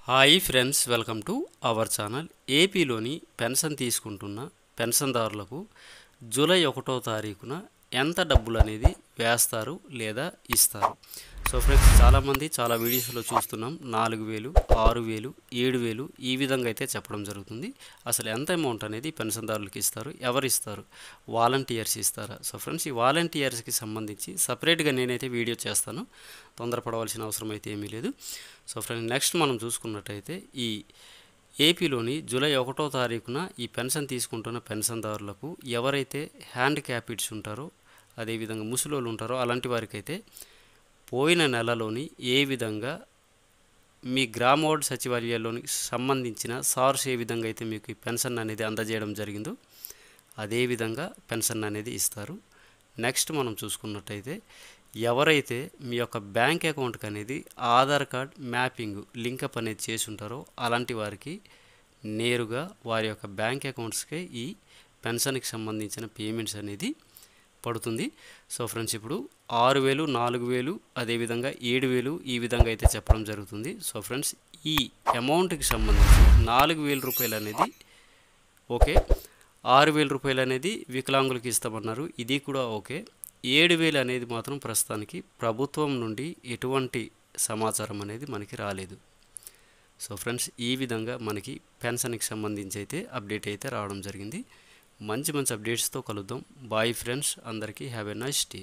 Hi friends, welcome to our channel. ఏపీలోని pension తీసుకుంటున్న పెన్షన్దారులకు July 1వ తారీఖున ఎంత డబ్బులు అనేది వేస్తారు లేదా ఇస్తారు. సో ఫ్రెండ్స్, చాలామంది చాలా వీడియోస్లో చూస్తున్నాం 4,000, 6,000, 7,000 ఈ విధంగా అయితే చెప్పడం జరుగుతుంది. అసలు ఎంత అమౌంట్ అనేది పెన్షన్దారులకు ఇస్తారు, ఎవరు ఇస్తారు, వాలంటీర్స్ ఇస్తారా? సో ఫ్రెండ్స్, ఈ వాలంటీర్స్కి సంబంధించి సపరేట్గా నేనైతే వీడియో చేస్తాను, తొందరపడవలసిన అవసరం అయితే ఏమీ లేదు. సో ఫ్రెండ్స్, నెక్స్ట్ మనం చూసుకున్నట్టయితే ఈ ఏపీలోని జూలై 1వ తారీఖున ఈ పెన్షన్ తీసుకుంటున్న పెన్షన్దారులకు ఎవరైతే హ్యాండిక్యాప్డ్స్ ఉంటారో, అదేవిధంగా ముసలోళ్ళు ఉంటారో అలాంటి వారికైతే పోయిన నెలలోని ఏ విధంగా మీ గ్రామవార్డు సచివాలయాల్లోని సంబంధించిన సార్స్ ఏ విధంగా అయితే మీకు ఈ పెన్షన్ అనేది అందజేయడం జరిగిందో అదేవిధంగా పెన్షన్ అనేది ఇస్తారు. నెక్స్ట్ మనం చూసుకున్నట్టయితే ఎవరైతే మీ యొక్క బ్యాంక్ అకౌంట్కి అనేది ఆధార్ కార్డ్ మ్యాపింగ్ లింకప్ అనేది చేసి ఉంటారో అలాంటి వారికి నేరుగా వారి యొక్క బ్యాంక్ అకౌంట్స్కే ఈ పెన్షన్కి సంబంధించిన పేమెంట్స్ అనేది పడుతుంది. సో ఫ్రెండ్స్, ఇప్పుడు 6,000, 4,000, అదేవిధంగా 7,000 ఈ విధంగా అయితే చెప్పడం జరుగుతుంది. సో ఫ్రెండ్స్, ఈ అమౌంట్కి సంబంధించి 4,000 రూపాయలు అనేది ఓకే, 6,000 రూపాయలు అనేది వికలాంగులకి ఇస్తామన్నారు, ఇది కూడా ఓకే. 7,000 అనేది మాత్రం ప్రస్తుతానికి ప్రభుత్వం నుండి ఎటువంటి సమాచారం అనేది మనకి రాలేదు. సో ఫ్రెండ్స్, ఈ విధంగా మనకి పెన్షన్కి సంబంధించి అయితే అప్డేట్ అయితే రావడం జరిగింది. మంచి అప్డేట్స్తో కలుద్దాం. బాయ్ ఫ్రెండ్స్, అందరికీ హ్యావ్ ఎ నైస్ డే.